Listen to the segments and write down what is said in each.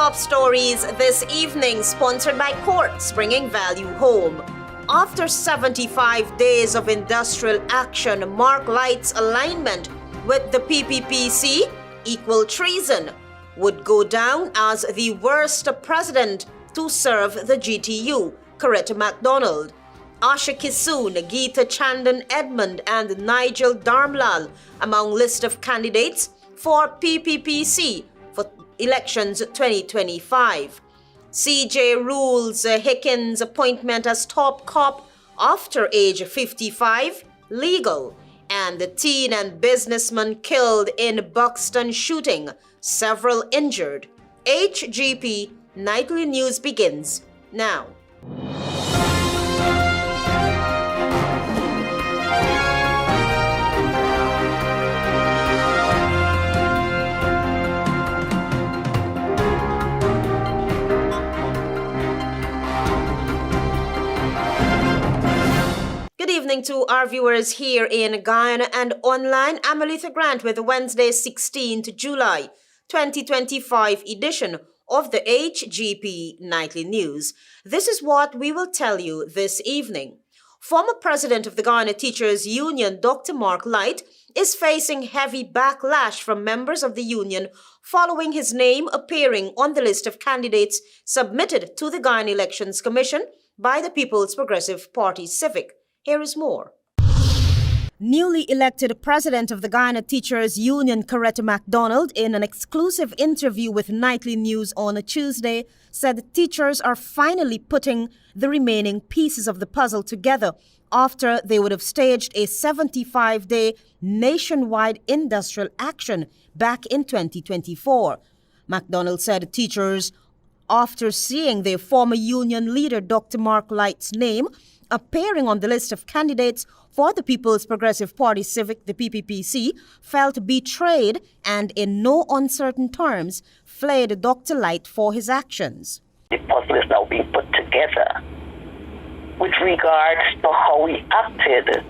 top stories this evening, sponsored by Courts, bringing value home. After 75 days of industrial action, Mark Lyte's alignment with the PPPC, equal treason, would go down as the worst president to serve the GTU, CORETTA MacDonald. ASHA KISSOON, GEETA CHANDAN-EDMOND and NIGEL DHARAMLALL among list of candidates for PPPC for elections 2025. CJ rules HICKEN'S appointment as top cop after age 55 legal. And the teen and businessman killed in BUXTON shooting, several injured. HGP Nightly News begins now. Good evening to our viewers here in Guyana and online. I'm ALETHEA Grant with the Wednesday 16th July 2025 edition of the HGP Nightly News. This is what we will tell you this evening. Former President of the Guyana Teachers Union, Dr. Mark Lyte, is facing heavy backlash from members of the union following his name appearing on the list of candidates submitted to the Guyana Elections Commission by the People's Progressive Party Civic. Here is more. Newly elected president of the Guyana Teachers Union, CORETTA MacDonald, in an exclusive interview with Nightly News on a Tuesday, said teachers are finally putting the remaining pieces of the puzzle together after they would have staged a 75-day nationwide industrial action back in 2024. MacDonald said teachers, after seeing their former union leader Dr. Mark Lyte's name appearing on the list of candidates for the People's Progressive Party Civic, the PPPC, felt betrayed and in no uncertain terms flayed Dr. Lyte for his actions. The puzzle is now being put together with regards to how we acted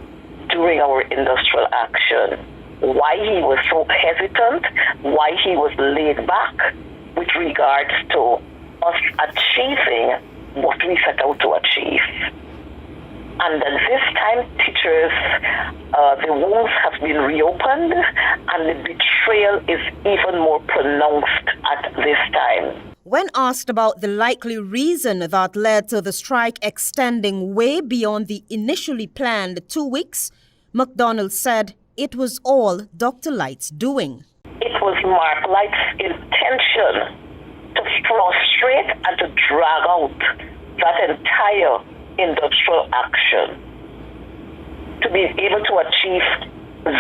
during our industrial action, why he was so hesitant, why he was laid back with regards to us achieving what we set out to achieve. And then this time, teachers, the wounds have been reopened and the betrayal is even more pronounced at this time. When asked about the likely reason that led to the strike extending way beyond the initially planned 2 weeks, MacDonald said it was all Dr. Lyte's doing. It was Mark Lyte's intention to frustrate and to drag out that entire industrial action to be able to achieve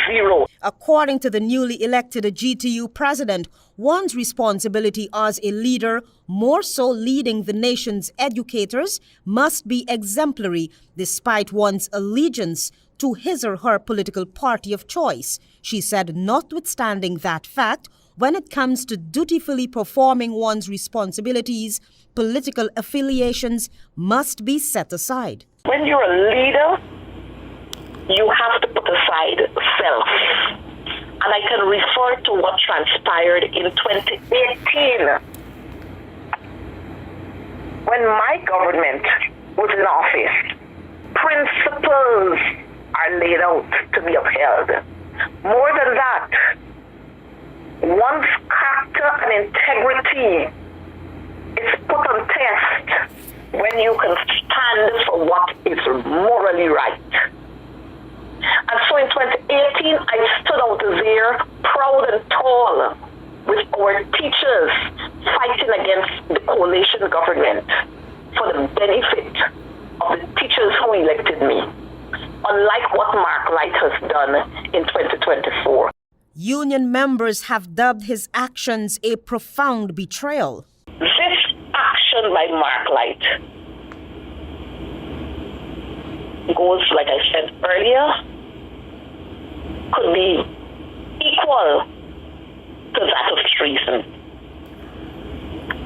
zero. According to the newly elected GTU president, one's responsibility as a leader, more so leading the nation's educators, must be exemplary despite one's allegiance to his or her political party of choice. She said, notwithstanding that fact, when it comes to dutifully performing one's responsibilities, political affiliations must be set aside. When you're a leader, you have to put aside self. And I can refer to what transpired in 2018. When my government was in office, principles are laid out to be upheld. More than that, one's character and integrity is put on test when you can stand for what is morally right. And so in 2018, I stood out there proud and tall with our teachers fighting against the coalition government for the benefit of the teachers who elected me, unlike what Mark Lyte has done in 2024. Union members have dubbed his actions a profound betrayal. This action by Mark Lyte goes, like I said earlier, could be equal to that of treason.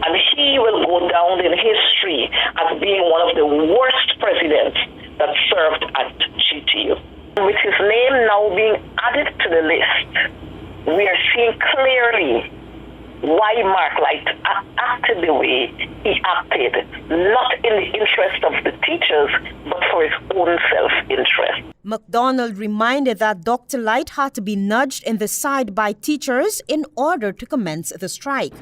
And he will go down in history as being one of the worst presidents that served at GTU. With his name now being added to the list, we are seeing clearly why Mark Light acted the way he acted, not in the interest of the teachers, but for his own self-interest. McDonald reminded that Dr. Light had to be nudged in the side by teachers in order to commence the strike.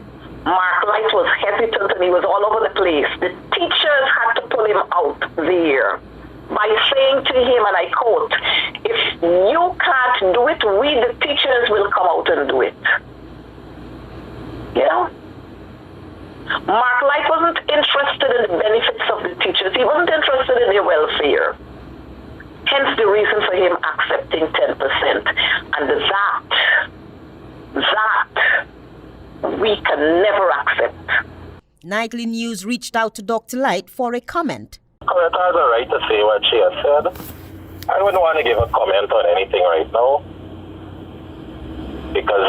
Mark Light was hesitant and he was all over the place. The teachers had to pull him out there by saying to him, and I quote, "If you can't do it, we the teachers will come out and do it." You know? Mark Light wasn't interested in the benefits of the teachers. He wasn't interested in their welfare. Hence the reason for him accepting 10%. And that we can never accept. Nightly News reached out to Dr. Light for a comment. CORETTA has a right to say what she has said. I wouldn't want to give a comment on anything right now because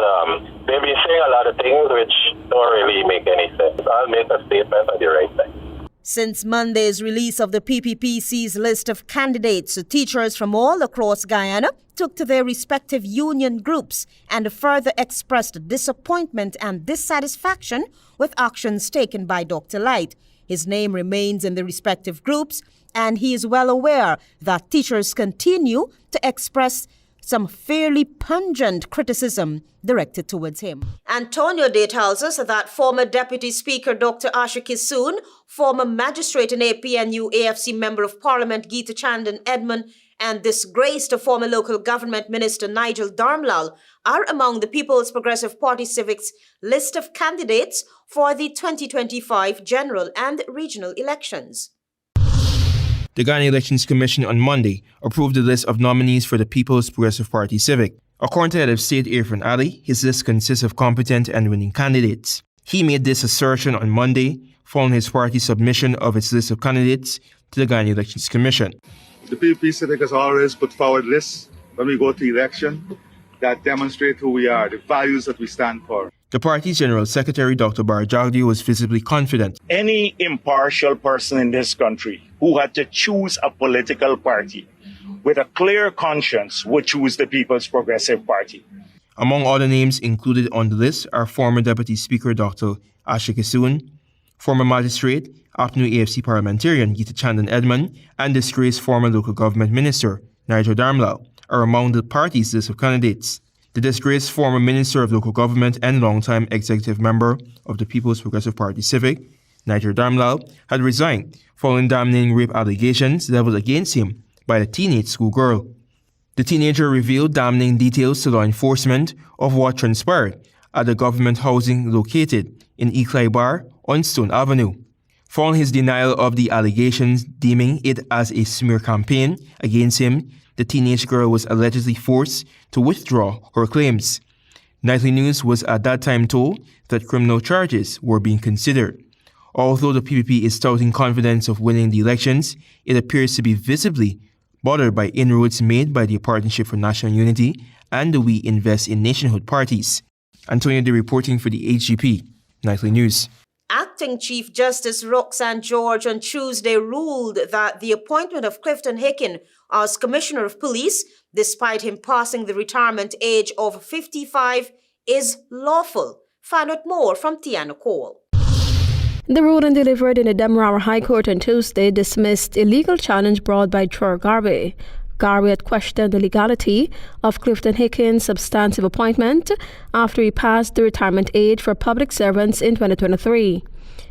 they've been saying a lot of things which don't really make any sense. I'll make a statement at the right time. Since Monday's release of the PPPC's list of candidates, teachers from all across Guyana took to their respective union groups and further expressed disappointment and dissatisfaction with actions taken by Dr. Light. His name remains in the respective groups, and he is well aware that teachers continue to express some fairly pungent criticism directed towards him. Antonio Day tells us that former Deputy Speaker Dr. ASHA KISSOON, former magistrate and APNU AFC Member of Parliament GEETA CHANDAN-EDMOND, and disgraced former local government minister Nigel DHARAMLALL are among the People's Progressive Party Civic's list of candidates for the 2025 general and regional elections. The Ghana Elections Commission on Monday approved the list of nominees for the People's Progressive Party Civic. According to Head of State Irfan Ali, his list consists of competent and winning candidates. He made this assertion on Monday following his party's submission of its list of candidates to the Ghana Elections Commission. The PPP Civic has always put forward lists when we go to election that demonstrate who we are, the values that we stand for. The party's General Secretary, Dr. Barjagdi, was visibly confident. Any impartial person in this country who had to choose a political party with a clear conscience would choose the People's Progressive Party. Among other names included on the list are former Deputy Speaker Dr. ASHA KISSOON, former magistrate, APNU AFC parliamentarian GEETA CHANDAN-EDMOND, and disgraced former local government minister Nigel DHARAMLALL are among the party's list of candidates. The disgraced former Minister of Local Government and longtime executive member of the People's Progressive Party Civic, Nigel DHARAMLALL, had resigned following damning rape allegations leveled against him by a teenage schoolgirl. The teenager revealed damning details to law enforcement of what transpired at the government housing located in Eklai Bar on Stone Avenue. Following his denial of the allegations, deeming it as a smear campaign against him, the teenage girl was allegedly forced to withdraw her claims. Nightly News was at that time told that criminal charges were being considered. Although the PPP is touting confidence of winning the elections, it appears to be visibly bothered by inroads made by the Partnership for National Unity and the We Invest in Nationhood parties. Antonio Day reporting for the HGP. Nightly News. Acting Chief Justice Roxanne George on Tuesday ruled that the appointment of Clifton Hicken as Commissioner of Police, despite him passing the retirement age of 55, is lawful. Find out more from Tiana Cole. The ruling delivered in the Demerara High Court on Tuesday dismissed a legal challenge brought by Troy Garvey. Garvey had questioned the legality of Clifton Hicken's substantive appointment after he passed the retirement age for public servants in 2023.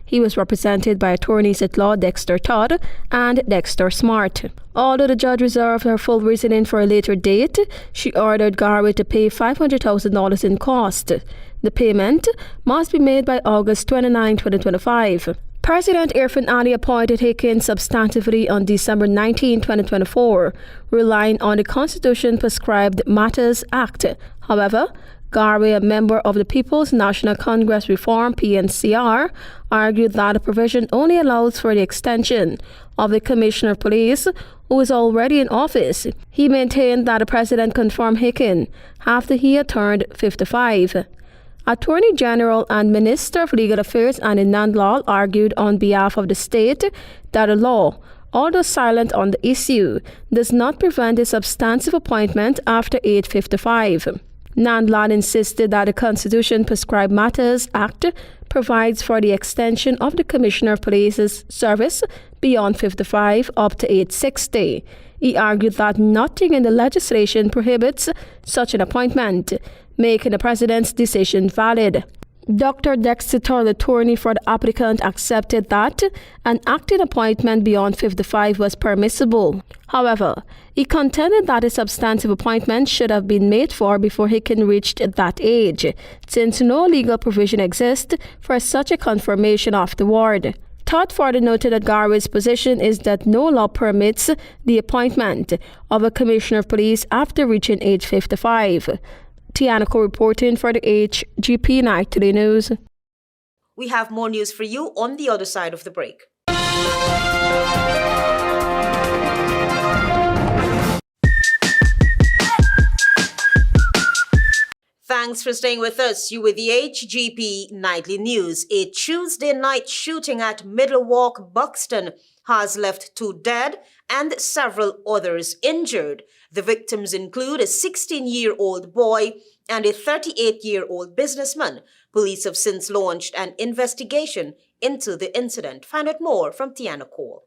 He was represented by attorneys at law Dexter Todd and Dexter Smart. Although the judge reserved her full reasoning for a later date, she ordered Garvey to pay $500,000 in cost. The payment must be made by August 29, 2025. President Irfan Ali appointed Hicken substantively on December 19, 2024, relying on the Constitution-prescribed Matters Act. However, Garvey, a member of the People's National Congress Reform (PNCR), argued that the provision only allows for the extension of the Commissioner of Police, who is already in office. He maintained that the President confirmed Hicken after he had turned 55. Attorney General and Minister of Legal Affairs Anand Lal argued on behalf of the state that the law, although silent on the issue, does not prevent a substantive appointment after age 55. Nandlad insisted that the Constitution Prescribed Matters Act provides for the extension of the Commissioner of Police's service beyond 55 up to age 60. He argued that nothing in the legislation prohibits such an appointment, making the president's decision valid. Dr. Dexter Toll, attorney for the applicant, accepted that an acting appointment beyond 55 was permissible. However, he contended that a substantive appointment should have been made for before Hicken reached that age, since no legal provision exists for such a confirmation afterward. Todd further noted that Garvey's position is that no law permits the appointment of a commissioner of police after reaching age 55. Tianako reporting for the HGP Nightly News. We have more news for you on the other side of the break. Thanks for staying with us. You with the HGP Nightly News. A Tuesday night shooting at Middlewalk, Buxton has left 2 dead and several others injured. The victims include a 16-year-old boy and a 38-year-old businessman. Police have since launched an investigation into the incident. Find out more from Tiana Cole.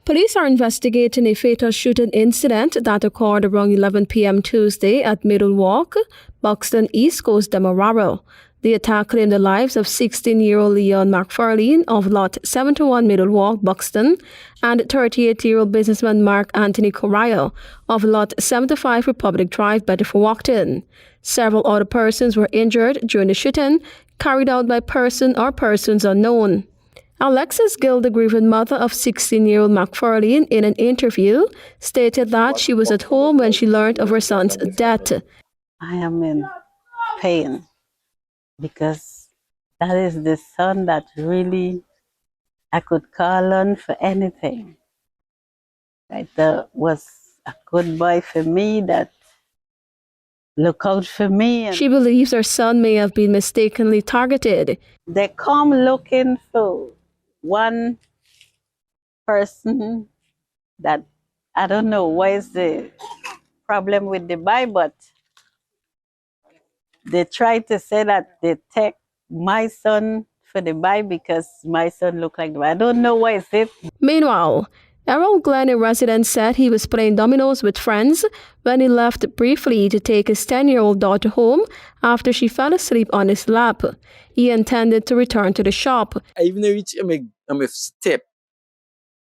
Police are investigating a fatal shooting incident that occurred around 11 p.m. Tuesday at Middlewalk, Buxton, East Coast, Demerara. The attack claimed the lives of 16-year-old Leon McFarlane of Lot 71 Middlewalk, Buxton, and 38-year-old businessman Mark Anthony Correa of Lot 75 Republic Drive, Bedford-Walkton. Several other persons were injured during the shooting, carried out by person or persons unknown. Alexis Gill, the grieving mother of 16-year-old McFarlane, in an interview, stated that she was at home when she learned of her son's death. I am in pain because that is the son that really I could call on for anything. That was a good boy for me, that look out for me. And she believes her son may have been mistakenly targeted. they come looking for one person that, I don't know what is the problem with the boy, but they try to say that they take my son for the boy because my son look like the boy. I don't know what is it. Meanwhile, Errol Glenn, a resident, said he was playing dominoes with friends when he left briefly to take his 10-year-old daughter home after she fell asleep on his lap. He intended to return to the shop. I even reach I'm a step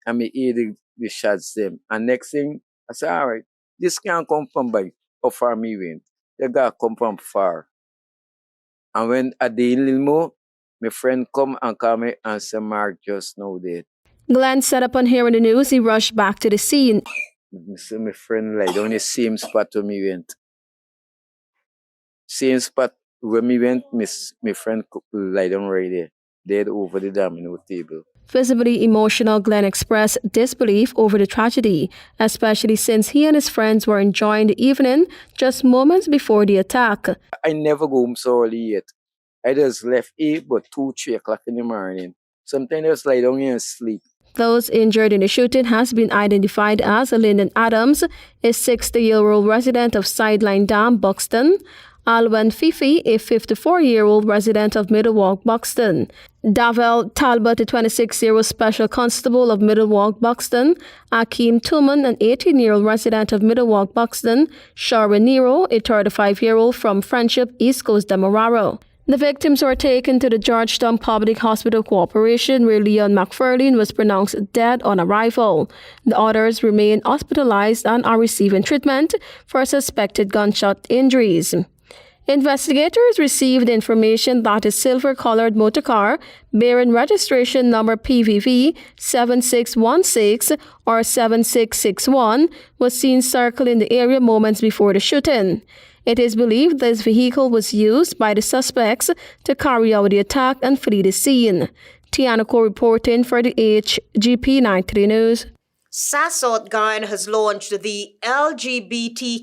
and I hear the shots them. And next thing, I said, all right, this can't come from by how far me went. They gotta come from far. And when I did a little more, my friend come and call me and say, Mark just now dead. Glenn said upon hearing the news, he rushed back to the scene. My friend lie down the same spot where me went. Same spot where me went, my friend lie down right there, dead over the domino table. Visibly emotional, Glenn expressed disbelief over the tragedy, especially since he and his friends were enjoying the evening just moments before the attack. I never go home so early yet. I just left 8, but 2, 3 o'clock in the morning. Sometimes I just lie down here and sleep. Those injured in the shooting has been identified as Lyndon Adams, a 60-year-old resident of Sideline Dam, Buxton, Alwan Fifi, a 54-year-old resident of Middlewalk, Buxton, Davel Talbot, a 26-year-old special constable of Middlewalk, Buxton, Akeem Tuman, an 18-year-old resident of Middlewalk, Buxton, Sharon Nero, a 35-year-old from Friendship, East Coast, Demerara. The victims were taken to the Georgetown Public Hospital Corporation, where Leon McFarlane was pronounced dead on arrival. The others remain hospitalized and are receiving treatment for suspected gunshot injuries. Investigators received information that a silver-colored motor car bearing registration number PVV 7616 or 7661 was seen circling the area moments before the shooting. It is believed this vehicle was used by the suspects to carry out the attack and flee the scene. Tianako reporting for the HGP Nightly News. Sassot Guyana has launched the LGBTQIA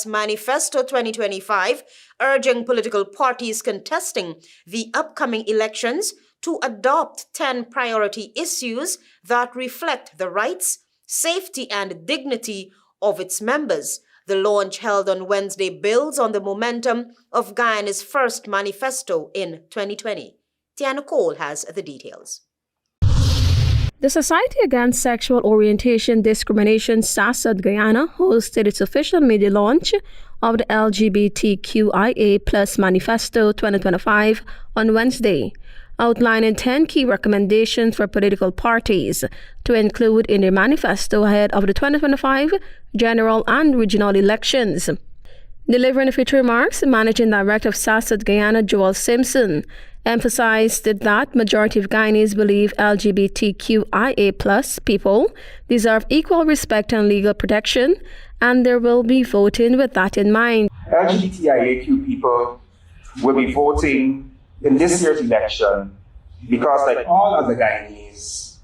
Manifesto 2025, urging political parties contesting the upcoming elections to adopt 10 priority issues that reflect the rights, safety, and dignity of its members. The launch held on Wednesday builds on the momentum of Guyana's first manifesto in 2020. Tiana Cole has the details. The Society Against Sexual Orientation Discrimination SASAD Guyana hosted its official media launch of the LGBTQIA Manifesto 2025 on Wednesday, outlining 10 key recommendations for political parties to include in their manifesto ahead of the 2025 general and regional elections. Delivering official remarks, Managing Director of SASAD Guyana, Joel Simpson, emphasized that majority of Guyanese believe LGBTQIA+ people deserve equal respect and legal protection, and there will be voting with that in mind. LGBTIAQ people will be voting in this year's election because, like all other Guyanese,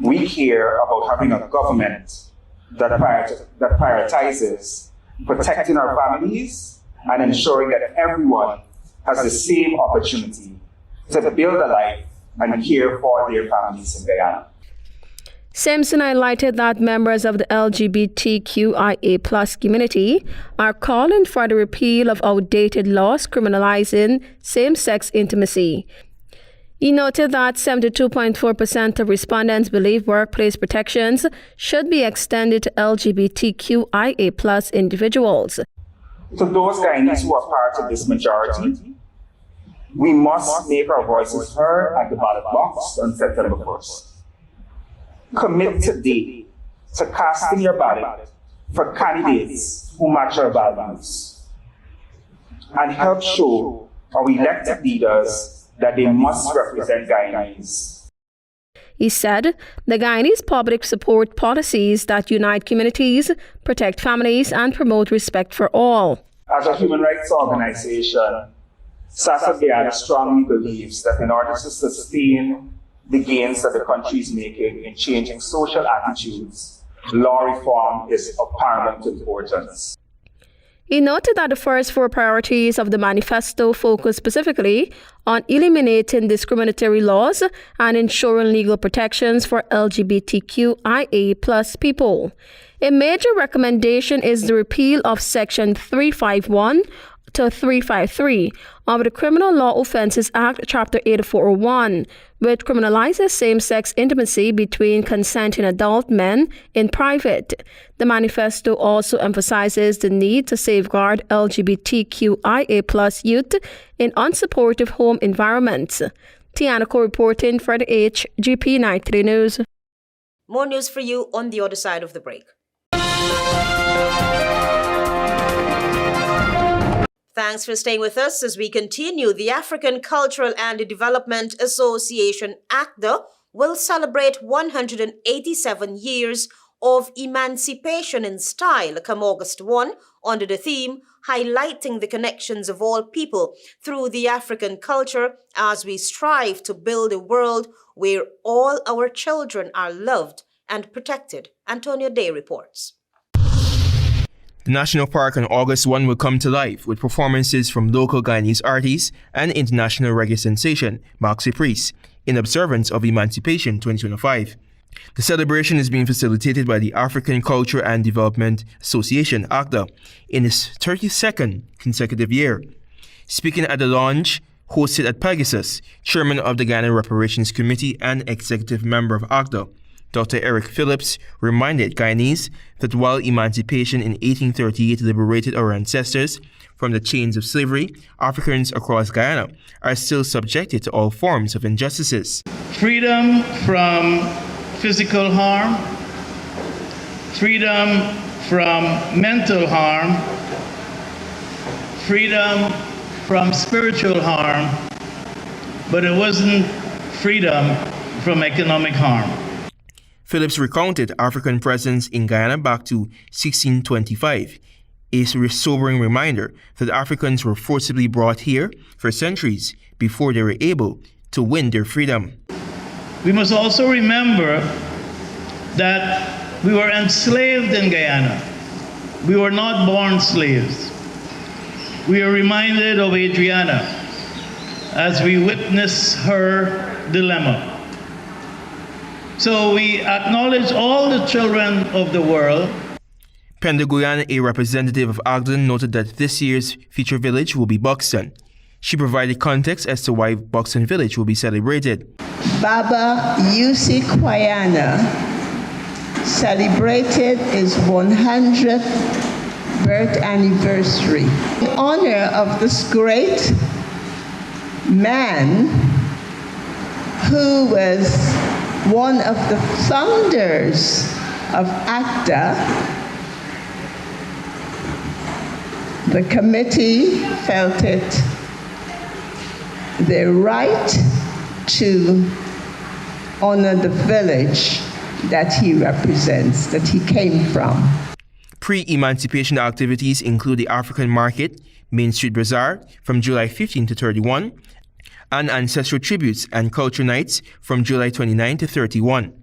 we care about having a government that prioritizes protecting our families and ensuring that everyone has the same opportunity to build a life and care for their families in Guyana. Simpson highlighted that members of the LGBTQIA+ community are calling for the repeal of outdated laws criminalizing same-sex intimacy. He noted that 72.4% of respondents believe workplace protections should be extended to LGBTQIA+ individuals. To those Guyanese who are part of this majority, we must make our voices heard at the ballot box on September 1st. Commit today to casting your ballot for candidates who match our values and help show our elected leaders that they must represent Guyanese. He said the Guyanese public support policies that unite communities, protect families, and promote respect for all. As a human rights organization, SASAD Guyana strongly believes that in order to sustain the gains that the country is making in changing social attitudes, law reform is of paramount importance. He noted that the first 4 priorities of the manifesto focus specifically on eliminating discriminatory laws and ensuring legal protections for LGBTQIA+ people. A major recommendation is the repeal of Section 351 to 353 of the Criminal Law Offences Act, Chapter 8401, which criminalizes same-sex intimacy between consenting adult men in private. The manifesto also emphasizes the need to safeguard LGBTQIA+ youth in unsupportive home environments. Tiana Cole reporting for the HGP Nightly News. More news for you on the other side of the break. Thanks for staying with us as we continue. The African Cultural and Development Association, ACDA, will celebrate 187 years of emancipation in style come August 1 under the theme highlighting the connections of all people through the African culture as we strive to build a world where all our children are loved and protected. Antonio Day reports. The National Park on August 1 will come to life with performances from local Guyanese artists and international reggae sensation, Maxi Priest, in observance of Emancipation 2025. The celebration is being facilitated by the African Culture and Development Association, ACDA, in its 32nd consecutive year. Speaking at the launch, hosted at Pegasus, Chairman of the Ghana Reparations Committee and Executive Member of ACDA, Dr. Eric Phillips, reminded Guyanese that while emancipation in 1838 liberated our ancestors from the chains of slavery, Africans across Guyana are still subjected to all forms of injustices. Freedom from physical harm, freedom from mental harm, freedom from spiritual harm, but it wasn't freedom from economic harm. Phillips recounted African presence in Guyana back to 1625, a sobering reminder that Africans were forcibly brought here for centuries before they were able to win their freedom. We must also remember that we were enslaved in Guyana. We were not born slaves. We are reminded of Adriana as we witness her dilemma. So we acknowledge all the children of the world. Pendagoyan, a representative of Ogden, noted that this year's feature village will be Buxton. She provided context as to why Buxton Village will be celebrated. Baba Yusi Kwayana celebrated his 100th birth anniversary. In honor of this great man who was one of the founders of ACTA, the committee felt it their right to honor the village that he represents, that he came from. Pre-emancipation activities include the African Market, Main Street Bazaar from July 15 to 31, and ancestral tributes and culture nights from July 29 to 31.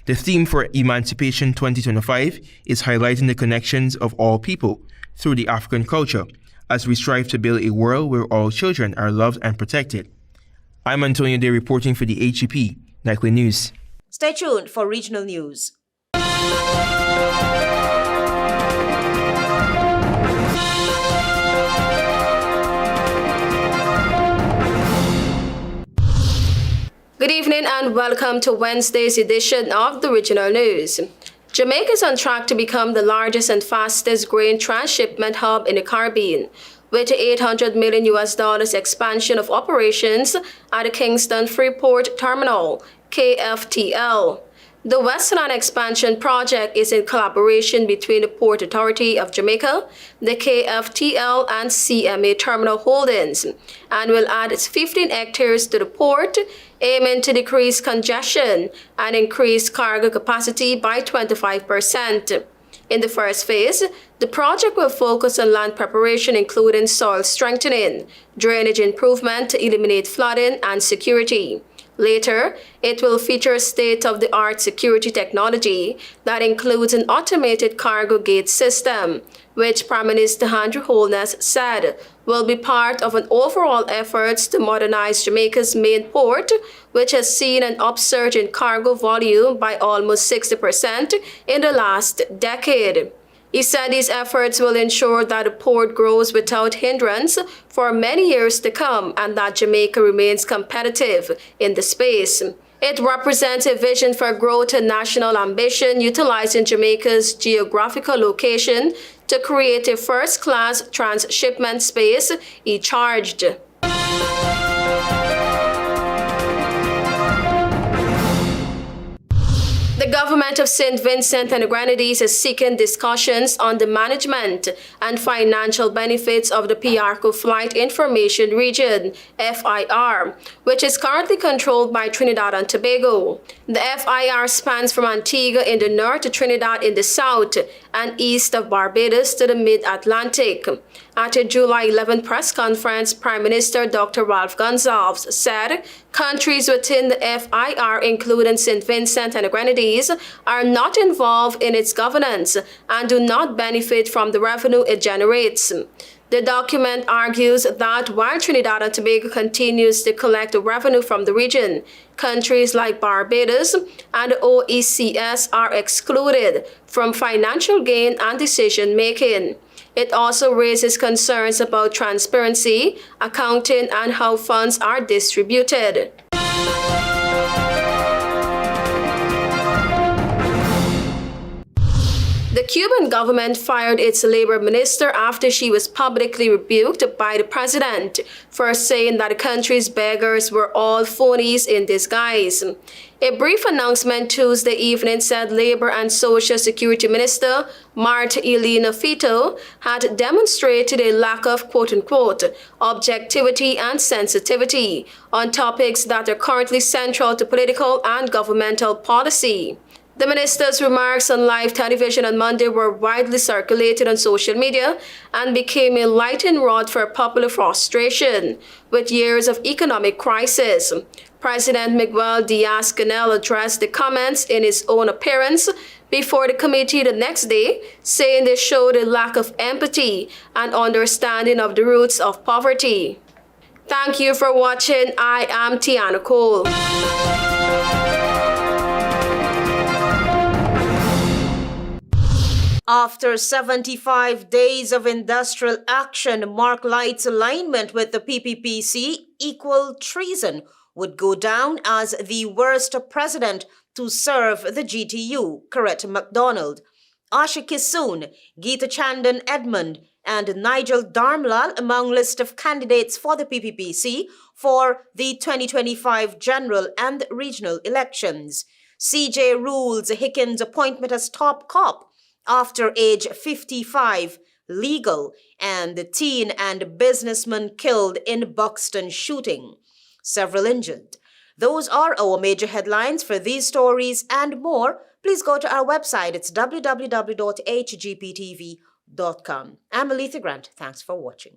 The theme for Emancipation 2025 is highlighting the connections of all people through the African culture, as we strive to build a world where all children are loved and protected. I'm Antonio Day reporting for the HGP Nightly News. Stay tuned for regional news. Good evening and welcome to Wednesday's edition of the Regional News. Jamaica is on track to become the largest and fastest growing transshipment hub in the Caribbean, with $800 million expansion of operations at the Kingston Freeport Terminal, KFTL. The Western Expansion Project is in collaboration between the Port Authority of Jamaica, the KFTL, and CMA Terminal Holdings, and will add 15 hectares to the port, aiming to decrease congestion and increase cargo capacity by 25%. In the first phase, the project will focus on land preparation, including soil strengthening, drainage improvement to eliminate flooding, and security. Later, it will feature state-of-the-art security technology that includes an automated cargo gate system, which Prime Minister Andrew Holness said will be part of an overall effort to modernize Jamaica's main port, which has seen an upsurge in cargo volume by almost 60% in the last decade. He said these efforts will ensure that the port grows without hindrance for many years to come and that Jamaica remains competitive in the space. It represents a vision for growth and national ambition, utilizing Jamaica's geographical location to create a first-class transshipment space, he charged. The government of St. Vincent and Grenades is seeking discussions on the management and financial benefits of the Piarco Flight Information Region, FIR, which is currently controlled by Trinidad and Tobago. The FIR spans from Antigua in the north to Trinidad in the south and east of Barbados to the mid-Atlantic. At a July 11 press conference, Prime Minister Dr. Ralph Gonsalves said countries within the FIR, including St. Vincent and Grenades, are not involved in its governance and do not benefit from the revenue it generates. The document argues that while Trinidad and Tobago continues to collect revenue from the region, countries like Barbados and the OECS are excluded from financial gain and decision-making. It also raises concerns about transparency, accounting, and how funds are distributed. The Cuban government fired its labor minister after she was publicly rebuked by the president for saying that the country's beggars were all phonies in disguise. A brief announcement Tuesday evening said Labor and Social Security Minister Marta Elena Fito had demonstrated a lack of quote-unquote objectivity and sensitivity on topics that are currently central to political and governmental policy. The minister's remarks on live television on Monday were widely circulated on social media and became a lightning rod for popular frustration with years of economic crisis. President Miguel Diaz-Canel addressed the comments in his own appearance before the committee the next day, saying they showed a lack of empathy and understanding of the roots of poverty. Thank you for watching. I am Tiana Cole. After 75 days of industrial action, Mark Light's alignment with the PPPC equal treason would go down as the worst president to serve the GTU, CORETTA MacDonald. ASHA KISSOON, GEETA CHANDAN-EDMOND, and NIGEL DHARAMLALL among list of candidates for the PPPC for the 2025 general and regional elections. CJ rules HICKEN'S appointment as top cop after age 55, legal, and the teen and businessman killed in Buxton shooting. Several injured. Those are our major headlines. For these stories and more, please go to our website. It's www.hgptv.com. I'm ALETHEA Grant. Thanks for watching.